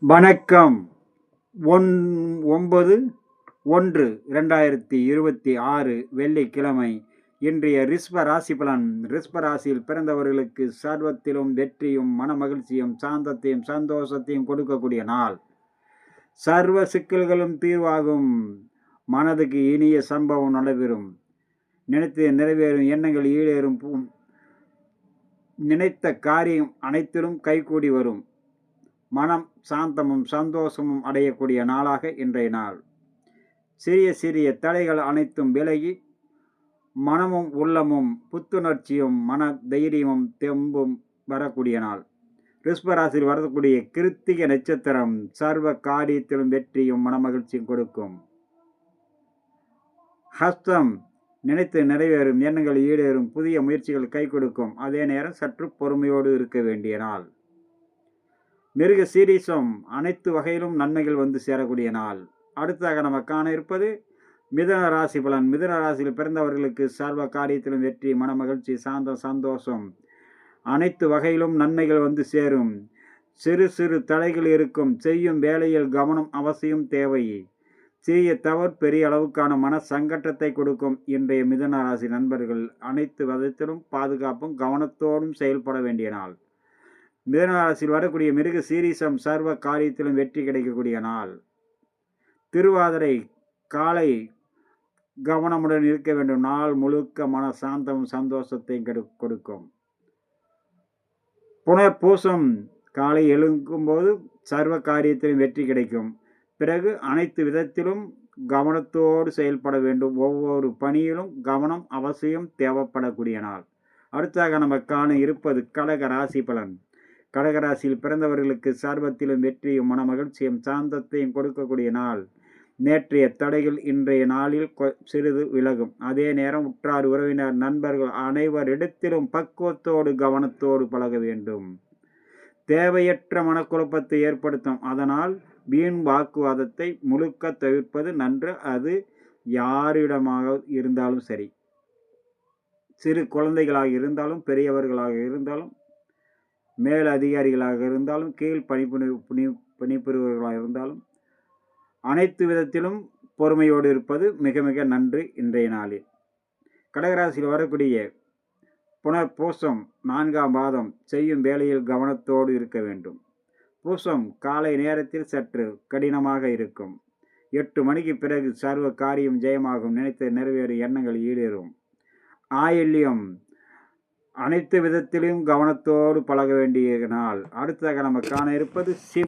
வணக்கம். 9/1/2026 வெள்ளிக்கிழமை. இன்றைய ரிஷப ராசி பலன். ரிஷப ராசியில் பிறந்தவர்களுக்கு சர்வத்திலும் வெற்றியும் மனமகிழ்ச்சியும் சாந்தத்தையும் சந்தோஷத்தையும் கொடுக்கக்கூடிய நாள். சர்வ சிக்கல்களும் தீர்வாகும். மனதுக்கு இனிய சம்பவம் நடைபெறும். நினைத்து நிறைவேறும் எண்ணங்கள் ஈடேறும். நினைத்த காரியம் அனைத்திலும் கைகூடி வரும். மனம் சாந்தமும் சந்தோஷமும் அடையக்கூடிய நாளாக இன்றைய நாள். சிறிய சிறிய தடைகள் அனைத்தும் விலகி மனமும் உள்ளமும் புத்துணர்ச்சியும் மன தைரியமும் தெம்பும் வரக்கூடிய நாள். ரிஷபராசியில் வரக்கூடிய கிருத்திகை நட்சத்திரம் சர்வ காரியத்திலும் வெற்றியும் மனமகிழ்ச்சியும் கொடுக்கும். ஹஸ்தம் நினைத்து நிறைவேறும் எண்ணங்கள் ஈடேறும். புதிய முயற்சிகள் கை கொடுக்கும். அதே நேரம் சற்று பொறுமையோடு இருக்க வேண்டிய நாள். மிருக சீரிசம் அனைத்து வகையிலும் நன்மைகள் வந்து சேரக்கூடிய நாள். அடுத்ததாக நம்ம காண இருப்பது மிதுன ராசி பலன். மிதுன ராசியில் பிறந்தவர்களுக்கு சர்வ காரியத்திலும் வெற்றி மனமகிழ்ச்சி சாந்தம் சந்தோஷம் அனைத்து வகையிலும் நன்மைகள் வந்து சேரும். சிறு சிறு தடைகள் இருக்கும். செய்யும் வேலையில் கவனம் அவசியம் தேவை. சிறிய தவறு பெரிய அளவுக்கான மன சங்கட்டத்தை கொடுக்கும். இன்றைய மிதுன ராசி நண்பர்கள் அனைத்து விதத்திலும் பாதுகாப்பும் கவனத்தோடும் செயல்பட வேண்டிய நாள். மிதுன ராசியில் வரக்கூடிய மிருக சீரிசம் சர்வ காரியத்திலும் வெற்றி கிடைக்கக்கூடிய நாள். திருவாதிரை காலை கவனமுடன் இருக்க வேண்டும். நாள் முழுக்க மன சாந்தமும் சந்தோஷத்தையும் கொடுக்கும். புனர்பூசம் காலை எழுக்கும்போது சர்வ காரியத்திலும் வெற்றி கிடைக்கும். பிறகு அனைத்து விதத்திலும் கவனத்தோடு செயல்பட வேண்டும். ஒவ்வொரு பணியிலும் கவனம் அவசியம் தேவைப்படக்கூடிய நாள். அடுத்ததாக நம்ம காண இருப்பது கடக ராசி பலன். கடகராசியில் பிறந்தவர்களுக்கு சர்வத்திலும் வெற்றியும் மனமகிழ்ச்சியும் சாந்தத்தையும் கொடுக்கக்கூடிய நாள். நேற்றைய தடைகள் இன்றைய நாளில் சிறிது விலகும். அதே நேரம் உற்றார் உறவினர் நண்பர்கள் அனைவரிடத்திலும் பக்குவத்தோடு கவனத்தோடு பழக வேண்டும். தேவையற்ற மனக்குழப்பத்தை ஏற்படுத்தும். அதனால் வீண் வாக்குவாதத்தை முழுக்க தவிர்ப்பது நன்று. அது யாரிடமாக இருந்தாலும் சரி, சிறு குழந்தைகளாக இருந்தாலும் பெரியவர்களாக இருந்தாலும் மேல் அதிகாரிகளாக இருந்தாலும் கீழ் பணிபுரிவர்களாக இருந்தாலும் அனைத்து விதத்திலும் பொறுமையோடு இருப்பது மிக மிக நன்று. இன்றைய நாளில் கடகராசியில் வரக்கூடிய புனர்பூசம் 4ஆம் பாதம் செய்யும் வேலையில் கவனத்தோடு இருக்க வேண்டும். பூசம் காலை நேரத்தில் சற்று கடினமாக இருக்கும். 8 மணிக்கு பிறகு சர்வ காரியம் ஜெயமாகும். நினைத்த நிறைவேறும் எண்ணங்கள் ஈடேறும். ஆயில்யம் அனைத்து விதத்திலும் கவனத்தோடு பழக வேண்டிய நாள். அடுத்ததாக நம்ம காண இருப்பது